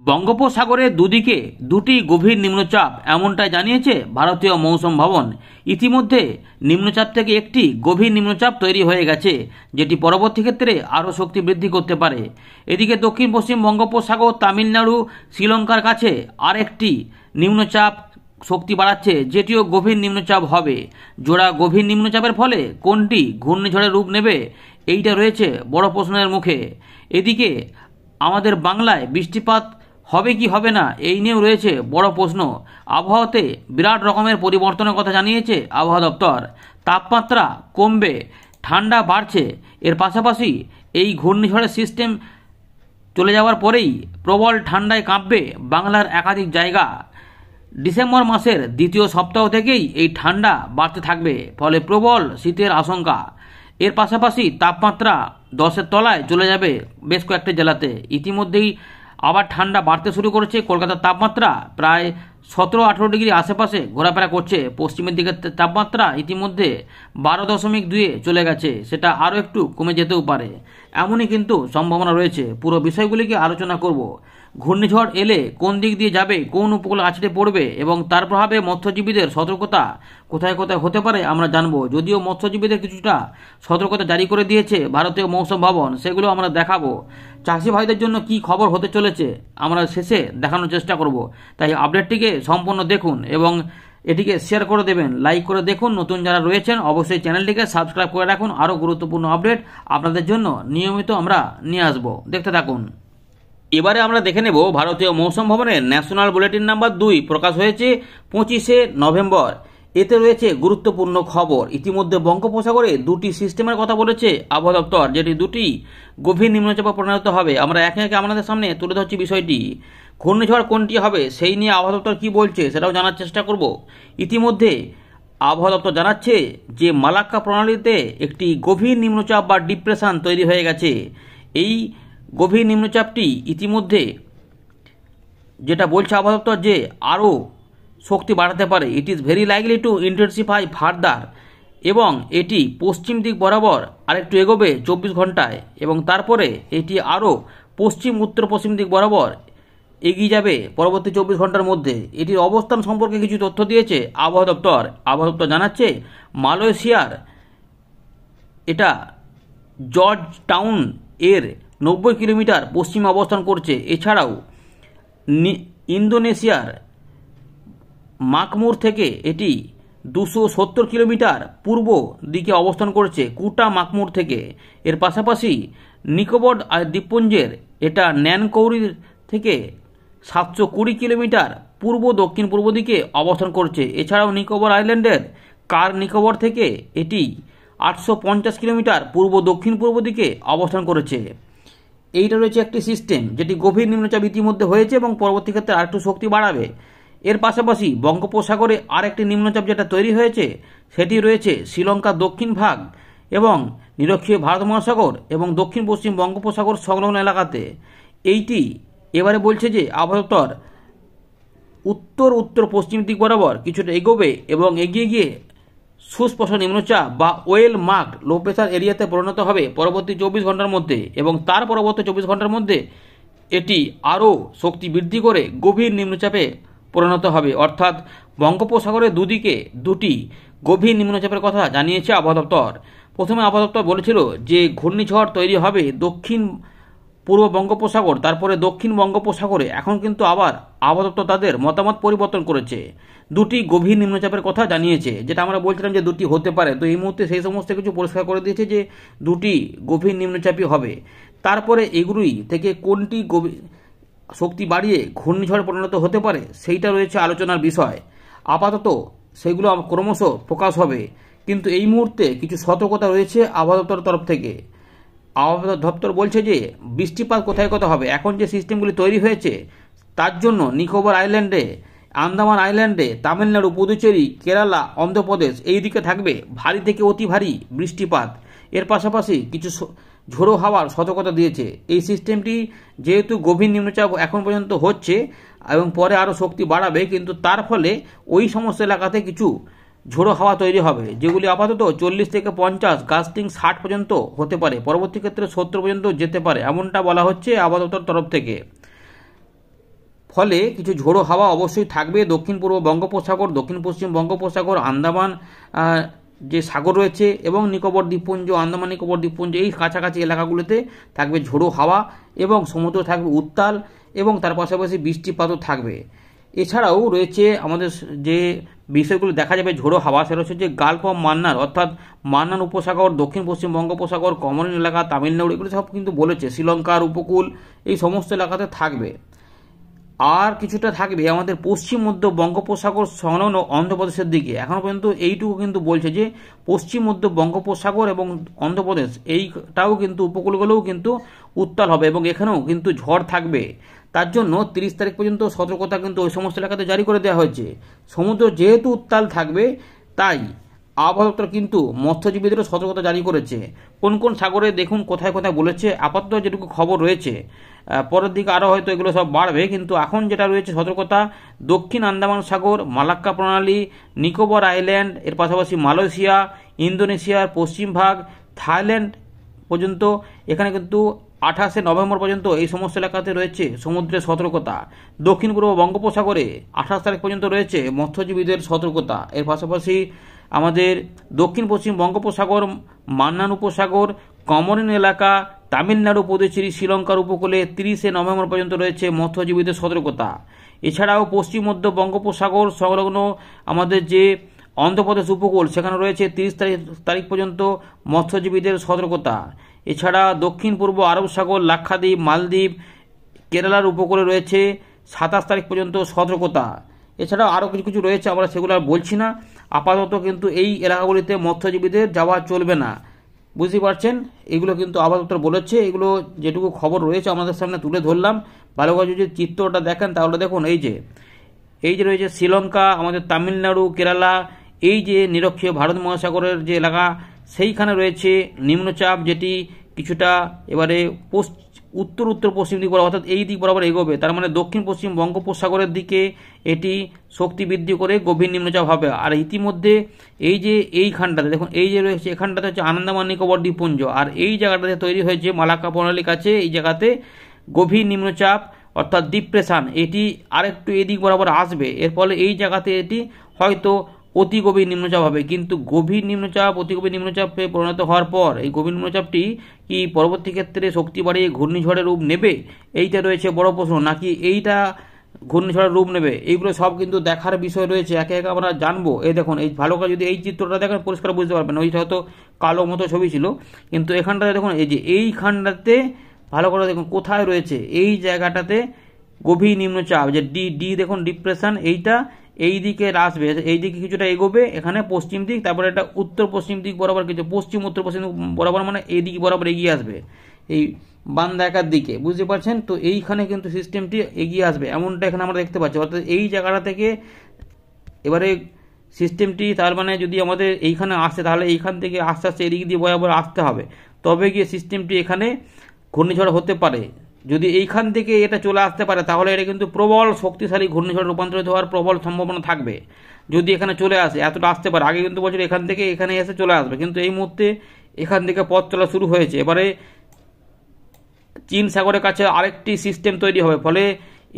বঙ্গোপসাগরের দুদিকে দুটি গভীর নিম্নচাপ এমনটাই জানিয়েছে ভারতীয় মৌসুম ভবন। ইতিমধ্যে নিম্নচাপ থেকে একটি গভীর নিম্নচাপ তৈরি হয়ে গেছে, যেটি পরবর্তী ক্ষেত্রে আরও শক্তি বৃদ্ধি করতে পারে। এদিকে দক্ষিণ পশ্চিম বঙ্গোপসাগর, তামিলনাড়ু, শ্রীলঙ্কার কাছে আরেকটি নিম্নচাপ শক্তি বাড়াচ্ছে, যেটিও গভীর নিম্নচাপ হবে। জোড়া গভীর নিম্নচাপের ফলে কোনটি ঘূর্ণিঝড়ের রূপ নেবে, এইটা রয়েছে বড় প্রশ্নের মুখে। এদিকে আমাদের বাংলায় বৃষ্টিপাত হবে কি হবে না, এই নিয়েও রয়েছে বড় প্রশ্ন। আবহাওয়াতে বিরাট রকমের পরিবর্তনের কথা জানিয়েছে আবহাওয়া দপ্তর। তাপমাত্রা কমবে, ঠান্ডা বাড়ছে। এর পাশাপাশি এই ঘূর্ণিঝড়ের সিস্টেম চলে যাওয়ার পরেই প্রবল ঠান্ডায় কাঁপবে বাংলার একাধিক জায়গা। ডিসেম্বর মাসের দ্বিতীয় সপ্তাহ থেকেই এই ঠান্ডা বাড়তে থাকবে, ফলে প্রবল শীতের আশঙ্কা। এর পাশাপাশি তাপমাত্রা 10-এর তলায় চলে যাবে বেশ কয়েকটি জেলাতে। ইতিমধ্যেই আবার ঠান্ডা বাড়তে শুরু করেছে। কলকাতার তাপমাত্রা প্রায় 17-18 ডিগ্রি আশেপাশে ঘোরাফেরা করছে। পশ্চিমের দিকের তাপমাত্রা ইতিমধ্যে 12.2-এ চলে গেছে, সেটা আরও একটু কমে যেতেও পারে, এমনই কিন্তু সম্ভাবনা রয়েছে। পুরো বিষয়গুলিকে আলোচনা করব। ঘূর্ণিঝড় এলে কোন দিক দিয়ে যাবে, কোন উপকূল আছড়ে পড়বে এবং তার প্রভাবে মৎস্যজীবীদের সতর্কতা কোথায় কোথায় হতে পারে আমরা জানবো। যদিও মৎস্যজীবীদের কিছুটা সতর্কতা জারি করে দিয়েছে ভারতীয় মৌসুম ভবন, সেগুলো আমরা দেখাবো। চাষি ভাইদের জন্য কি খবর হতে চলেছে আমরা শেষে দেখানোর চেষ্টা করব। তাই আপডেটটিকে সম্পূর্ণ দেখুন এবং এটিকে শেয়ার করে দেবেন, লাইক করে দেখুন। নতুন যারা রয়েছেন অবশ্যই চ্যানেলটিকে সাবস্ক্রাইব করে রাখুন। আরও গুরুত্বপূর্ণ আপডেট আপনাদের জন্য নিয়মিত আমরা নিয়ে আসবো, দেখতে থাকুন। এবারে আমরা দেখে নেব ভারতীয় মৌসুম ভবনের ন্যাশনাল বুলেটিন নাম্বার 2 প্রকাশ হয়েছে 25শে নভেম্বর। এতে রয়েছে গুরুত্বপূর্ণ খবর। ইতিমধ্যে বঙ্গোপসাগরে দুটি সিস্টেমের কথা বলেছে আবহাওয়া দপ্তর, যেটি দুটি গভীর নিম্নচাপে পরিণত হবে। আমরা একে একে আমাদের সামনে তুলে ধরছি বিষয়টি। ঘূর্ণিঝড় কোনটি হবে সেই নিয়ে আবহাওয়া দপ্তর কী বলছে সেটাও জানার চেষ্টা করব। ইতিমধ্যে আবহাওয়া দপ্তর জানাচ্ছে যে মালাক্কা প্রণালীতে একটি গভীর নিম্নচাপ বা ডিপ্রেশন তৈরি হয়ে গেছে। এই গভীর নিম্নচাপটি ইতিমধ্যে যেটা বলছে আবহাওয়া দপ্তর যে আরও শক্তি বাড়াতে পারে। It is very likely to intensify further, এবং এটি পশ্চিম দিক বরাবর আরেকটু এগোবে 24 ঘন্টায়, এবং তারপরে এটি আরও পশ্চিম উত্তর পশ্চিম দিক বরাবর এগিয়ে যাবে পরবর্তী 24 ঘন্টার মধ্যে। এটির অবস্থান সম্পর্কে কিছু তথ্য দিয়েছে আবহাওয়া দপ্তর। আবহাওয়া দপ্তর জানাচ্ছে মালয়েশিয়ার এটা জর্জ টাউন এর 90 কিলোমিটার পশ্চিমে অবস্থান করছে। এছাড়াও ইন্দোনেশিয়ার মাকমুর থেকে এটি 270 কিলোমিটার পূর্ব দিকে অবস্থান করছে, কুটা মাকমুর থেকে। এর পাশাপাশি নিকোবর দ্বীপপুঞ্জের এটা ন্যানকৌরি থেকে 720 কিলোমিটার পূর্ব দক্ষিণ পূর্ব দিকে অবস্থান করছে। এছাড়াও নিকোবর আইল্যান্ডের কার নিকোবর থেকে এটি 850 কিলোমিটার পূর্ব দক্ষিণ পূর্ব দিকে অবস্থান করেছে। এইটা রয়েছে একটি সিস্টেম যেটি গভীর নিম্নচাপ ইতিমধ্যে হয়েছে এবং পরবর্তী ক্ষেত্রে আরেকটু শক্তি বাড়াবে। এর পাশাপাশি বঙ্গোপসাগরে আরেকটি নিম্নচাপ যেটা তৈরি হয়েছে সেটি রয়েছে শ্রীলঙ্কার দক্ষিণ ভাগ এবং নিরক্ষীয় ভারত মহাসাগর এবং দক্ষিণ পশ্চিম বঙ্গোপসাগর সংলগ্ন এলাকাতে। এইটি এবারে বলছে যে আবহাওয়া দপ্তর উত্তর উত্তর পশ্চিম দিক বরাবর কিছুটা এগোবে এবং এগিয়ে গিয়ে সুস্পষ্ট নিম্নচাপ বা ওয়েল মার্কড লো প্রেশার এরিয়াতে পরিণত হবে পরবর্তী 24 ঘন্টার মধ্যে, এবং তার পরবর্তী 24 ঘন্টার মধ্যে এটি আরও শক্তি বৃদ্ধি করে গভীর নিম্নচাপে পরিণত হবে। অর্থাৎ বঙ্গোপসাগরের দুদিকে দুটি গভীর নিম্নচাপের কথা জানিয়েছে আবহাওয়া দপ্তর। প্রথমে আবহাওয়া দপ্তর বলেছিল যে ঘূর্ণিঝড় তৈরি হবে দক্ষিণ পূর্ব বঙ্গোপসাগর, তারপরে দক্ষিণ বঙ্গোপসাগরে। এখন কিন্তু আবার আবহাওয়া দপ্তর তাদের মতামত পরিবর্তন করেছে, দুটি গভীর নিম্নচাপের কথা জানিয়েছে। যেটা আমরা বলছিলাম যে দুটি হতে পারে, তো এই মুহূর্তে সেই সমস্ত কিছু পরিষ্কার করে দিয়েছে যে দুটি গভীর নিম্নচাপই হবে। তারপরে এগুলোই থেকে কোনটি শক্তি বাড়িয়ে ঘূর্ণিঝড় পরিণত হতে পারে সেইটা রয়েছে আলোচনার বিষয়। আপাতত সেগুলো ক্রমশ প্রকাশ হবে, কিন্তু এই মুহূর্তে কিছু সতর্কতা রয়েছে আবহাওয়া দপ্তরের তরফ থেকে। আবহাওয়া দপ্তর বলছে যে বৃষ্টিপাত কোথায় কোথায় হবে। এখন যে সিস্টেমগুলি তৈরি হয়েছে তার জন্য নিকোবর আইল্যান্ডে, আন্দামান আইল্যান্ডে, তামিলনাড়ু, পুদুচেরি, কেরালা, অন্ধ্রপ্রদেশ এই দিকে থাকবে ভারী থেকে অতি ভারী বৃষ্টিপাত। এর পাশাপাশি কিছু ঝোড়ো হাওয়ার সতর্কতা দিয়েছে। এই সিস্টেমটি যেহেতু গভীর নিম্নচাপ এখন পর্যন্ত হচ্ছে এবং পরে আরও শক্তি বাড়াবে, কিন্তু তার ফলে ওই সমস্ত এলাকাতে কিছু ঝোড়ো হাওয়া তৈরি হবে, যেগুলি আপাতত 40 থেকে 50, গাস্টিং 60 পর্যন্ত হতে পারে, পরবর্তী ক্ষেত্রে 70 পর্যন্ত যেতে পারে, এমনটা বলা হচ্ছে আবহাওয়া দপ্তর তরফ থেকে। ফলে কিছু ঝোড়ো হাওয়া অবশ্যই থাকবে দক্ষিণ পূর্ব বঙ্গোপসাগর, দক্ষিণ পশ্চিম বঙ্গোপসাগর, আন্দামান যে সাগর রয়েছে এবং নিকোবর দ্বীপপুঞ্জ, আন্দামান নিকোবর দ্বীপপুঞ্জ, এই কাছাকাছি এলাকাগুলোতে থাকবে ঝোড়ো হাওয়া এবং সমুদ্র থাকবে উত্তাল এবং তার পাশাপাশি বৃষ্টিপাতও থাকবে। এছাড়াও রয়েছে আমাদের যে বিষয়গুলো দেখা যাবে ঝোড়ো হাওয়া, সেটা হচ্ছে যে গালফ অফ মান্নার অর্থাৎ মান্নান উপসাগর, দক্ষিণ পশ্চিম বঙ্গোপসাগর, কমরিন এলাকা, তামিলনাড়ু, এগুলো সব কিন্তু বলেছে, শ্রীলঙ্কার উপকূল, এই সমস্ত এলাকাতে থাকবে। আর কিছুটা থাকবে আমাদের পশ্চিম মধ্য বঙ্গোপসাগর সংলগ্ন অন্ধ্রপ্রদেশের দিকে। এখনও পর্যন্ত এইটুকু কিন্তু বলছে যে পশ্চিম মধ্য বঙ্গোপসাগর এবং অন্ধ্রপ্রদেশ এইটাও কিন্তু উপকূলগুলোও কিন্তু উত্তাল হবে এবং এখানেও কিন্তু ঝড় থাকবে। তার জন্য 30 তারিখ পর্যন্ত সতর্কতা কিন্তু ওই সমস্ত এলাকাতে জারি করে দেওয়া হয়েছে। সমুদ্র যেহেতু উত্তাল থাকবে তাই আবহাওয়া দপ্তর কিন্তু মৎস্যজীবীদেরও সতর্কতা জারি করেছে। কোন কোন সাগরে দেখুন কোথায় কোথায় বলেছে, আপাতত যেটুকু খবর রয়েছে, পরের দিকে আরও হয়তো এগুলো সব বাড়বে, কিন্তু এখন যেটা রয়েছে সতর্কতা, দক্ষিণ আন্দামান সাগর, মালাক্কা প্রণালী, নিকোবর আইল্যান্ড, এর পাশাপাশি মালয়েশিয়া, ইন্দোনেশিয়ার পশ্চিম ভাগ, থাইল্যান্ড পর্যন্ত, এখানে কিন্তু 28শে নভেম্বর পর্যন্ত এই সমস্ত এলাকাতে রয়েছে সমুদ্রের সতর্কতা। দক্ষিণ পূর্ব বঙ্গোপসাগরে 28 তারিখ পর্যন্ত রয়েছে মৎস্যজীবীদের সতর্কতা। এর পাশাপাশি আমাদের দক্ষিণ পশ্চিম বঙ্গোপসাগর, মান্নান উপসাগর, কমরিন এলাকা, তামিলনাড়ু, পুদুচেরি, শ্রীলঙ্কার উপকূলে 30শে নভেম্বর পর্যন্ত রয়েছে মৎস্যজীবীদের সতর্কতা। এছাড়াও পশ্চিম মধ্য বঙ্গোপসাগর সংলগ্ন আমাদের যে অন্ধ্রপ্রদেশ উপকূল, সেখানে রয়েছে 30 তারিখ পর্যন্ত মৎস্যজীবীদের সতর্কতা। এছাড়া দক্ষিণ পূর্ব আরব সাগর, লাক্ষাদ্বীপ, মালদ্বীপ, কেরালার উপকূলে রয়েছে 27 তারিখ পর্যন্ত সতর্কতা। এছাড়াও আরও কিছু কিছু রয়েছে, আমরা সেগুলো আর বলছি না। আপাতত কিন্তু এই এলাকাগুলিতে মৎস্যজীবীদের যাওয়া চলবে না, বুঝতে পারছেন। এগুলো কিন্তু আপাতত বলেছে, এগুলো যেটুকু খবর রয়েছে আমাদের সামনে তুলে ধরলাম। ভালো করে যদি চিত্রটা দেখেন তাহলে দেখুন এই যে রয়েছে শ্রীলঙ্কা, আমাদের তামিলনাড়ু, কেরালা, এই যে নিরক্ষীয় ভারত মহাসাগরের যে এলাকা, সেইখানে রয়েছে নিম্নচাপ, যেটি কিছুটা এবারে উত্তর উত্তর পশ্চিম দিক বরাবর অর্থাৎ এই দিক বরাবর এগোবে। তার মানে দক্ষিণ পশ্চিম বঙ্গোপসাগরের দিকে এটি শক্তি বৃদ্ধি করে গভীর নিম্নচাপ হবে। আর ইতিমধ্যে এইখানটাতে দেখুন, এই যে রয়েছে এখানটাতে হচ্ছে আন্দামান নিকোবর দ্বীপপুঞ্জ, আর এই জায়গাটাতে তৈরি হয়েছে মালাক্কা প্রণালীর কাছে, এই জায়গাতে গভীর নিম্নচাপ অর্থাৎ ডিপ্রেশন, এটি আরেকটু এদিক বরাবর আসবে। এর ফলে এই জায়গাতে এটি হয়তো অতি গভীর নিম্নচাপ হবে। কিন্তু গভীর নিম্নচাপ অতি গভীর নিম্নচাপে পরিণত হওয়ার পর এই গভীর নিম্নচাপটি কি পরবর্তী ক্ষেত্রে শক্তি বাড়িয়ে ঘূর্ণিঝড়ের রূপ নেবে, এইটা রয়েছে বড় প্রশ্ন, নাকি এইটা ঘূর্ণিঝড়ের রূপ নেবে, এইগুলো সব কিন্তু দেখার বিষয় রয়েছে, একে একে আমরা জানবো। এই দেখুন, এই ভালো করে যদি এই চিত্রটা দেখেন পরিষ্কার বুঝতে পারবেন, ওইটা হয়তো কালো মতো ছবি ছিল, কিন্তু এখানটাতে দেখুন এই যে এইখানটাতে ভালো করে দেখুন কোথায় রয়েছে, এই জায়গাটাতে গভীর নিম্নচাপ, যে ডি দেখুন ডিপ্রেশন, এইটা এই দিকে আসবে, এই দিকে কিছুটা এগোবে, এখানে পশ্চিম দিক, তারপরে এটা উত্তর পশ্চিম দিক বরাবর কিছু পশ্চিম উত্তর পশ্চিম বরাবর, মানে এই দিক বরাবর এগিয়ে আসবে এই বান্দা একার দিকে, বুঝতে পারছেন তো। এইখানে কিন্তু সিস্টেমটি এগিয়ে আসবে এমনটা এখানে আমরা দেখতে পাচ্ছি, অর্থাৎ এই জায়গাটা থেকে এবারে সিস্টেমটি, তার মানে যদি আমাদের এইখানে আসে তাহলে এইখান থেকে আস্তে আস্তে এদিক দিয়ে বরাবর আসতে হবে, তবে গিয়ে সিস্টেমটি এখানে ঘূর্ণিঝড় হতে পারে। যদি এইখান থেকে এটা চলে আসতে পারে তাহলে এটা কিন্তু প্রবল শক্তিশালী ঘূর্ণিঝড়ে রূপান্তরিত হওয়ার প্রবল সম্ভাবনা থাকবে। যদি এখানে চলে আসে, এতটা আসতে পারে, আগে কিন্তু বছর এখান থেকে এখানে এসে চলে আসবে, কিন্তু এই মুহূর্তে এখান থেকে পথ চলা শুরু হয়েছে। এবারে চীন সাগরের কাছে আরেকটি সিস্টেম তৈরি হবে, ফলে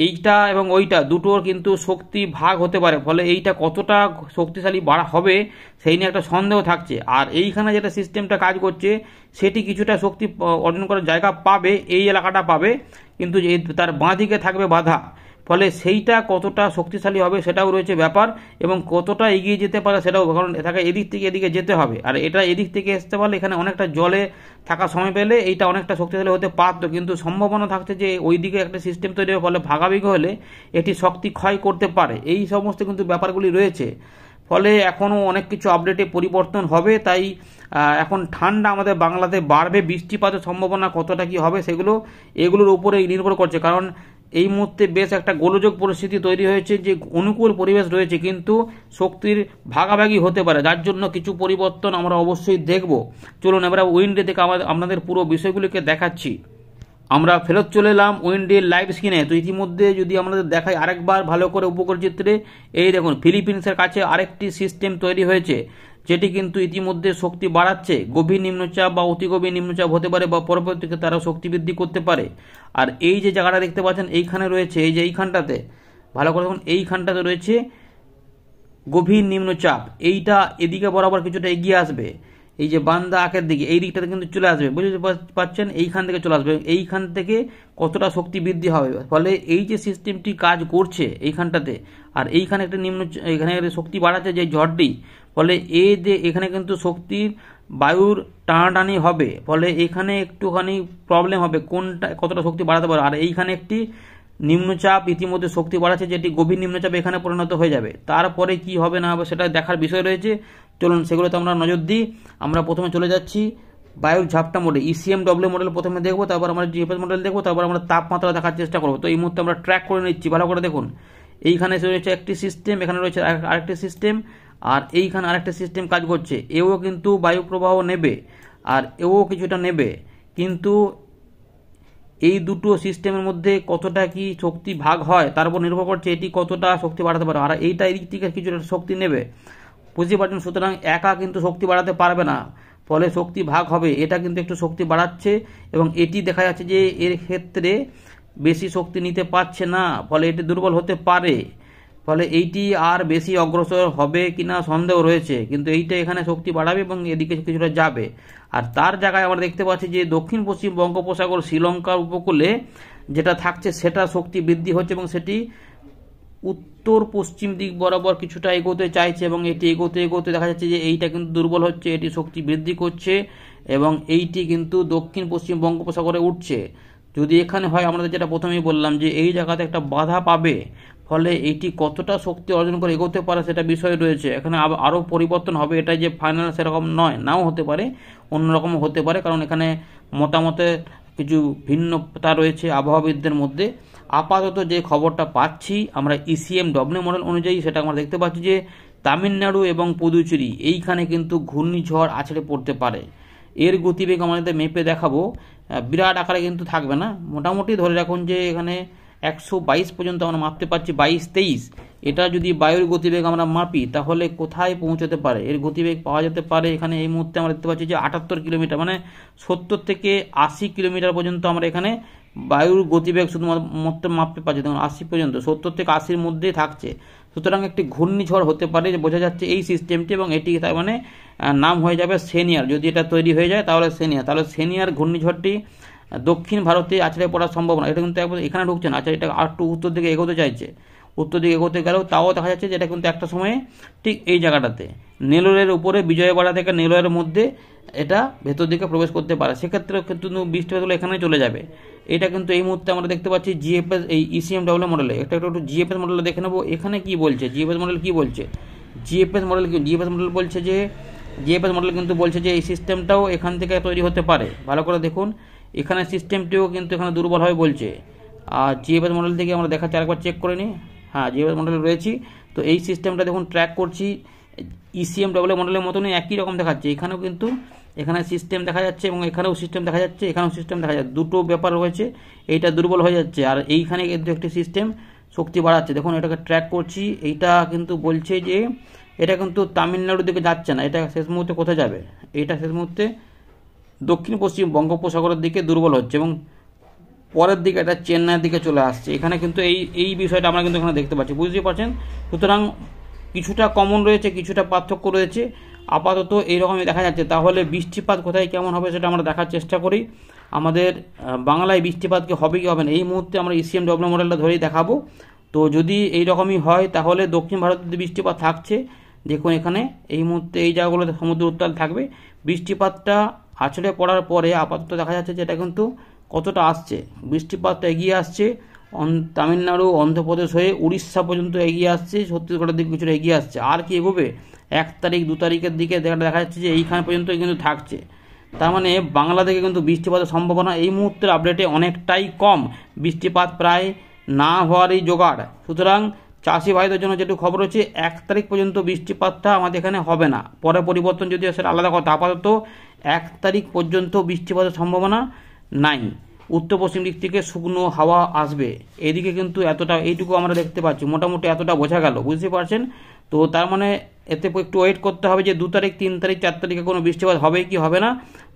এইটা এবং ওইটা দুটোর কিন্তু শক্তি ভাগ হতে পারে, ফলে এইটা কতটা শক্তিশালী হবে সেই নিয়ে একটা সন্দেহ থাকছে। আর এইখানে যেটা সিস্টেমটা কাজ করছে সেটি কিছুটা শক্তি অর্জন করার জায়গা পাবে, এই এলাকাটা পাবে, কিন্তু তার বাঁ দিকে থাকবে বাধা, ফলে সেইটা কতটা শক্তিশালী হবে সেটাও রয়েছে ব্যাপার, এবং কতটা এগিয়ে যেতে পারে সেটাও, কারণ এটাকে এদিক থেকে এদিকে যেতে হবে, আর এটা এদিক থেকে আসতে পারলে এখানে অনেকটা জলে থাকা সময় পেলে এইটা অনেকটা শক্তিশালী হতে পারত, কিন্তু সম্ভাবনা থাকছে যে ওই দিকে একটা সিস্টেম তৈরি হবে, ফলে ভাগাভাগি হলে এটি শক্তি ক্ষয় করতে পারে, এই সমস্ত কিন্তু ব্যাপারগুলি রয়েছে। ফলে এখনও অনেক কিছু আপডেটে পরিবর্তন হবে, তাই এখন ঠান্ডা আমাদের বাংলাতে বাড়বে, বৃষ্টিপাতের সম্ভাবনা কতটা কি হবে সেগুলো এগুলোর উপরে নির্ভর করছে, কারণ এই মুহূর্তে বেশ একটা গোলযোগ পরিস্থিতি তৈরি হয়েছে, যে অনুকূল পরিবেশ রয়েছে কিন্তু শক্তির ভাগাভাগি হতে পারে, যার জন্য কিছু পরিবর্তন আমরা অবশ্যই দেখব। চলুন এবার উইন্ডে থেকে আপনাদের পুরো বিষয়গুলিকে দেখাচ্ছি। আমরা ফেরত চলে এলাম উইন্ডের লাইভ স্ক্রিনে। তো ইতিমধ্যে যদি আমাদের দেখাই আরেকবার ভালো করে উপকূল চিত্রে, এই দেখুন ফিলিপিন্সের কাছে আরেকটি সিস্টেম তৈরি হয়েছে যেটি কিন্তু ইতিমধ্যে শক্তি বাড়াচ্ছে। গভীর নিম্নচাপ বা অতি গভীর নিম্নচাপ হতে পারে বা পরবর্তীতে তারা শক্তি বৃদ্ধি করতে পারে। আর এই যে জায়গাটা দেখতে পাচ্ছেন এইখানে রয়েছে, এই যে এইখানটাতে ভালো করে দেখুন, এইখানটাতে রয়েছে গভীর নিম্নচাপ। এইটা এদিকে বরাবর কিছুটা এগিয়ে আসবে, এই যে বান্দা আঁকের দিকে এই দিকটাতে কিন্তু চলে আসবে, বুঝতে পারছেন, এইখান থেকে চলে আসবে। এইখান থেকে কতটা শক্তি বৃদ্ধি হবে, ফলে এই যে সিস্টেমটি কাজ করছে এইখানটাতে, আর এইখানে একটা এখানে শক্তি বাড়াচ্ছে যে ঝড়টি, ফলে এই যে এখানে কিন্তু শক্তির বায়ুর টানাটানি হবে, ফলে এখানে একটুখানি প্রবলেম হবে কোনটা কতটা শক্তি বাড়াতে পারে। আর এইখানে একটি নিম্নচাপ ইতিমধ্যে শক্তি বাড়াচ্ছে যেটি গভীর নিম্নচাপ এখানে পরিণত হয়ে যাবে। তারপরে কি হবে না হবে সেটা দেখার বিষয় রয়েছে। চলুন সেগুলোতে আমরা নজর দিই। আমরা প্রথমে চলে যাচ্ছি বায়ুর ঝাপটা মোডে, ECMW মডেল প্রথমে দেখবো, তারপর আমরা GFS মডেল দেখবো, তারপর আমরা তাপমাত্রা দেখার চেষ্টা করবো। তো এই মুহূর্তে আমরা ট্র্যাক করে নিচ্ছি, ভালো করে দেখুন। এইখানে রয়েছে একটি সিস্টেম, এখানে রয়েছে আরেকটি সিস্টেম, আর এইখানে আরেকটি সিস্টেম কাজ করছে। এও কিন্তু বায়ু প্রবাহ নেবে আর এও কিছুটা নেবে, কিন্তু এই দুটো সিস্টেমের মধ্যে কতটা কি শক্তি ভাগ হয় তার উপর নির্ভর করছে এটি কতটা শক্তি বাড়াতে পারে। আর এইটা এদিক থেকে কিছুটা শক্তি নেবে, বুঝতে পারছেন। সুতরাং একা কিন্তু শক্তি বাড়াতে পারবে না, ফলে শক্তি ভাগ হবে। এটা কিন্তু একটু শক্তি বাড়াচ্ছে এবং এটি দেখা যাচ্ছে যে এর ক্ষেত্রে বেশি শক্তি নিতে পারছে না, ফলে এটি দুর্বল হতে পারে। ফলে এইটি আর বেশি অগ্রসর হবে কিনা সন্দেহ রয়েছে, কিন্তু এইটা এখানে শক্তি বাড়াবে এবং এদিকে কিছুটা যাবে। আর তার জায়গায় আমরা দেখতে পাচ্ছি যে দক্ষিণ পশ্চিম বঙ্গোপসাগর শ্রীলঙ্কার উপকূলে যেটা থাকছে সেটা শক্তি বৃদ্ধি হচ্ছে এবং সেটি উত্তর পশ্চিম দিক বরাবর কিছুটা এগোতে চাইছে এবং এটি এগোতে এগোতে দেখা যাচ্ছে যে এইটা কিন্তু দুর্বল হচ্ছে, এটি শক্তি বৃদ্ধি করছে এবং এইটি কিন্তু দক্ষিণ পশ্চিম বঙ্গোপসাগরে উঠছে। যদি এখানে হয়, আমাদের যেটা প্রথমেই বললাম যে এই জায়গাতে একটা বাধা পাবে, ফলে এইটি কতটা শক্তি অর্জন করে এগোতে পারে সেটা বিষয় রয়েছে। এখানে আরও পরিবর্তন হবে, এটা যে ফাইনাল সেরকম নয়, নাও হতে পারে, অন্যরকম হতে পারে, কারণ এখানে মতামতে কিছু ভিন্নতা রয়েছে আবহাওয়াবিদদের মধ্যে। আপাতত যে খবরটা পাচ্ছি আমরা ECMW মডেল অনুযায়ী, সেটা আমরা দেখতে পাচ্ছি যে তামিলনাড়ু এবং পুদুচেরি এইখানে কিন্তু ঘূর্ণিঝড় আছড়ে পড়তে পারে। এর গতিবেগ আমাদের মেপে দেখাবো, বিরাট আকারে কিন্তু থাকবে না, মোটামুটি ধরে রাখুন যে এখানে 122 পর্যন্ত আমরা মাপতে পারছি, 22-23। এটা যদি বায়ুর গতিবেগ আমরা মাপি তাহলে কোথায় পৌঁছতে পারে, এর গতিবেগ পাওয়া যেতে পারে এখানে এই মুহূর্তে আমরা দেখতে পাচ্ছি যে 78 কিলোমিটার, মানে 70 থেকে 80 কিলোমিটার পর্যন্ত আমরা এখানে বায়ুর গতিবেগ শুধুমাত্র মাপতে পারছি। দেখুন 80 পর্যন্ত, 70 থেকে 80-র মধ্যেই থাকছে। সুতরাং একটি ঘূর্ণিঝড় হতে পারে, বোঝা যাচ্ছে এই সিস্টেমটি, এবং এটি তার মানে নাম হয়ে যাবে সেনিয়ার। যদি এটা তৈরি হয়ে যায় তাহলে সেনিয়ার ঘূর্ণিঝড়টি দক্ষিণ ভারতে আছড়ে পড়ার সম্ভাবনা। এটা কিন্তু একবার এখানে ঢুকছে না, আচ্ছা এটা আর একটু উত্তর দিকে এগোতে চাইছে, উত্তর দিকে এগোতে গেলেও তাও দেখা যাচ্ছে যে এটা কিন্তু একটা সময়ে ঠিক এই জায়গাটাতে নেলোরের উপরে, বিজয়বাড়া থেকে নেলোরের মধ্যে এটা ভেতর দিকে প্রবেশ করতে পারে। সেক্ষেত্রে কিন্তু বৃষ্টিপাতগুলো এখানে চলে যাবে। এটা কিন্তু এই মুহূর্তে আমরা দেখতে পাচ্ছি GFS এই ECMW মডেলে। একটু GFS মডেলে দেখে নেবো এখানে কি বলছে, GFS মডেল কি বলছে। GFS মডেল বলছে যে GFS মডেল কিন্তু বলছে যে এই সিস্টেমটাও এখান থেকে তৈরি হতে পারে। ভালো করে দেখুন, এখানে সিস্টেমটিও কিন্তু এখানে দুর্বল হবে বলছে। আর GFS মডেল থেকে আমরা দেখাচ্ছি, আরেকবার চেক করে নিই। হ্যাঁ, GFS মডেলে রয়েছি। তো এই সিস্টেমটা দেখুন ট্র্যাক করছি, ECMW মডেলের মতনই একই রকম দেখাচ্ছে। এখানেও কিন্তু এখানে সিস্টেম দেখা যাচ্ছে এবং এখানেও সিস্টেম দেখা যাচ্ছে, এখানেও সিস্টেম দেখা যাচ্ছে, দুটো ব্যাপার রয়েছে। এইটা দুর্বল হয়ে যাচ্ছে আর এইখানে কিন্তু একটি সিস্টেম শক্তি বাড়াচ্ছে। দেখুন এটাকে ট্র্যাক করছি, এইটা কিন্তু বলছে যে এটা কিন্তু তামিলনাড়ুর দিকে যাচ্ছে না, এটা শেষ মুহূর্তে কোথায় যাবে, এটা শেষ মুহূর্তে দক্ষিণ পশ্চিম বঙ্গোপসাগরের দিকে দুর্বল হচ্ছে এবং পরের দিকে এটা চেন্নাইয়ের দিকে চলে আসছে। এখানে কিন্তু এই বিষয়টা আমরা কিন্তু এখানে দেখতে পাচ্ছি, বুঝতেই পারছেন। সুতরাং কিছুটা কমন রয়েছে, কিছুটা পার্থক্য রয়েছে, আপাতত এইরকমই দেখা যাচ্ছে। তাহলে বৃষ্টিপাত কোথায় কেমন হবে সেটা আমরা দেখার চেষ্টা করি। আমাদের বাংলায় বৃষ্টিপাত কি হবে কি হবে না, এই মুহূর্তে আমরা ECMW মডেলটা ধরেই দেখাবো। তো যদি এইরকমই হয় তাহলে দক্ষিণ ভারতে বৃষ্টিপাত থাকছে। দেখুন এখানে এই মুহূর্তে এই জায়গাগুলোতে সমুদ্র উত্তাল থাকবে। বৃষ্টিপাতটা আছড়ে পড়ার পরে আপাতত দেখা যাচ্ছে যে এটা কিন্তু কতটা আসছে, বৃষ্টিপাতটা এগিয়ে আসছে তামিলনাড়ু, অন্ধ্রপ্রদেশ হয়ে উড়িষ্যা পর্যন্ত এগিয়ে আসছে, ছত্তিশগড়ের দিকে কিছুটা এগিয়ে আসছে। আর কি এগোবে 1 তারিখ 2 তারিখের দিকে দেখা যাচ্ছে যে এইখান পর্যন্ত কিন্তু থাকছে। তার মানে বাংলা থেকে কিন্তু বৃষ্টিপাতের সম্ভাবনা এই মুহূর্তের আপডেটে অনেকটাই কম, বৃষ্টিপাত প্রায় না হওয়ারই জোগাড়। সুতরাং চাষি ভাইদের জন্য যেটুকু খবর হচ্ছে 1 তারিখ পর্যন্ত বৃষ্টিপাতটা আমাদের এখানে হবে না, পরে পরিবর্তন যদি সেটা আলাদা কথা। আপাতত 1 তারিখ পর্যন্ত বৃষ্টিপাতের সম্ভাবনা নাই। উত্তর পশ্চিম দিক থেকে শুকনো হাওয়া আসবে। এদিকে কিন্তু এতটা, এইটুকু আমরা দেখতে পাচ্ছি, মোটামুটি এতটা বোঝা গেল, বুঝতে পারছেন তো। তার মানে এতে একটু ওয়েট করতে হবে যে 2 তারিখ 3 তারিখ 4 তারিখে কোনো বৃষ্টিপাত হবে কি হবে না,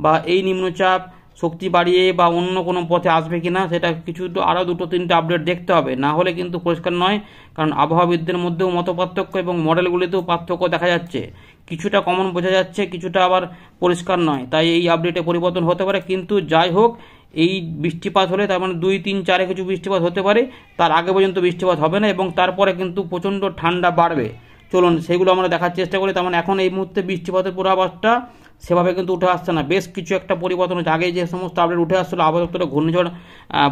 বা এই নিম্নচাপ শক্তি বাড়িয়ে বা অন্য কোনো পথে আসবে কি না, সেটা কিছু তো আরও 2-3টে আপডেট দেখতে হবে, না হলে কিন্তু পরিষ্কার নয়। কারণ আবহাওয়াবিদদের মধ্যেও মত পার্থক্য এবং মডেলগুলিতেও পার্থক্য দেখা যাচ্ছে, কিছুটা কমন বোঝা যাচ্ছে, কিছুটা আবার পরিষ্কার নয়। তাই এই আপডেটে পরিবর্তন হতে পারে, কিন্তু যাই হোক এই বৃষ্টিপাত হলে তার মানে 2, 3, 4-এ কিছু বৃষ্টিপাত হতে পারে, তার আগে পর্যন্ত বৃষ্টিপাত হবে না, এবং তারপরে কিন্তু প্রচণ্ড ঠান্ডা বাড়বে। চলুন সেগুলো আমরা দেখার চেষ্টা করি। তার মানে এখন এই মুহূর্তে বৃষ্টিপাতের পূর্বাভাসটা সেভাবে কিন্তু উঠে আসছে না, বেশ কিছু একটা পরিবর্তন হচ্ছে। আগে যে সমস্ত আপডেট উঠে আসছিলো আবহাওয়া দপ্তরে ঘূর্ণিঝড়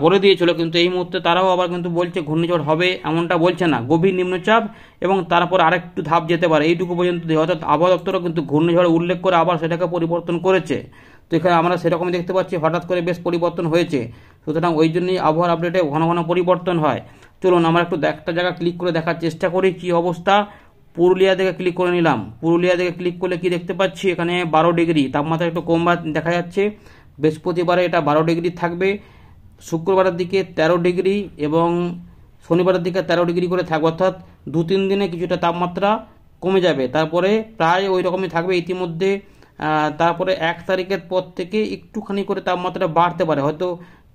বলে দিয়েছিল, কিন্তু এই মুহূর্তে তারাও আবার কিন্তু বলছে ঘূর্ণিঝড় হবে এমনটা বলছে না, গভীর নিম্নচাপ এবং তারপর আরেকটু ধাপ যেতে পারে, এইটুকু পর্যন্ত। অর্থাৎ আবহাওয়া দপ্তরও কিন্তু ঘূর্ণিঝড় উল্লেখ করে আবার সেটাকে পরিবর্তন করেছে। তো এখানে আমরা সেরকমই দেখতে পাচ্ছি, হঠাৎ করে বেশ পরিবর্তন হয়েছে। সুতরাং ওই জন্যই আবহাওয়ার আপডেটে ঘন ঘন পরিবর্তন হয়। চলুন আমরা একটু একটা জায়গা ক্লিক করে দেখার চেষ্টা করি কি অবস্থা। পুরুলিয়া থেকে ক্লিক করে নিলাম। পুরুলিয়া থেকে ক্লিক করলে কি দেখতে পাচ্ছি, এখানে 12 ডিগ্রি তাপমাত্রা একটু কম দেখা যাচ্ছে। বৃহস্পতিবারে এটা 12 ডিগ্রি থাকবে, শুক্রবারের দিকে 13 ডিগ্রি এবং শনিবারের দিকে 13 ডিগ্রি করে থাকবে। অর্থাৎ 2-3 দিনে কিছুটা তাপমাত্রা কমে যাবে, তারপরে প্রায় ওই রকমই থাকবে ইতিমধ্যে। তারপরে 1 তারিখের পর থেকে একটুখানি করে তাপমাত্রা বাড়তে পারে, হয়তো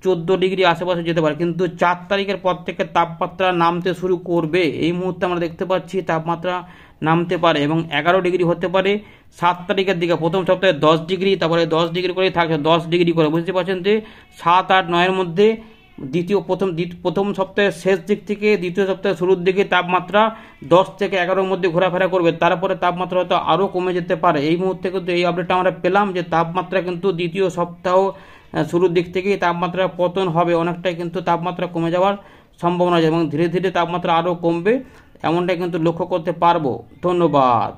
14 ডিগ্রি আশেপাশে যেতে পারে, কিন্তু 4 তারিখের পর থেকে তাপমাত্রা নামতে শুরু করবে। এই মুহূর্তে আমরা দেখতে পাচ্ছি তাপমাত্রা নামতে পারে এবং 11 ডিগ্রি হতে পারে 7 তারিখের দিকে। প্রথম সপ্তাহে 10 ডিগ্রি, তারপরে 10 ডিগ্রি করে থাকছে, 10 ডিগ্রি করে, বুঝতে পারছেন যে 7, 8, 9-এর মধ্যে প্রথম সপ্তাহের শেষ দিক থেকে দ্বিতীয় সপ্তাহের শুরুর দিকে তাপমাত্রা 10 থেকে 11-এর মধ্যে ঘোরাফেরা করবে, তারপরে তাপমাত্রা হয়তো আরও কমে যেতে পারে। এই মুহূর্তে কিন্তু এই আপডেটটা আমরা পেলাম যে তাপমাত্রা কিন্তু দ্বিতীয় সপ্তাহ শুরুর দিক থেকেই তাপমাত্রা পতন হবে, অনেকটাই কিন্তু তাপমাত্রা কমে যাওয়ার সম্ভাবনা আছে এবং ধীরে ধীরে তাপমাত্রা আরও কমবে, এমনটাই কিন্তু লক্ষ্য করতে পারবো। ধন্যবাদ।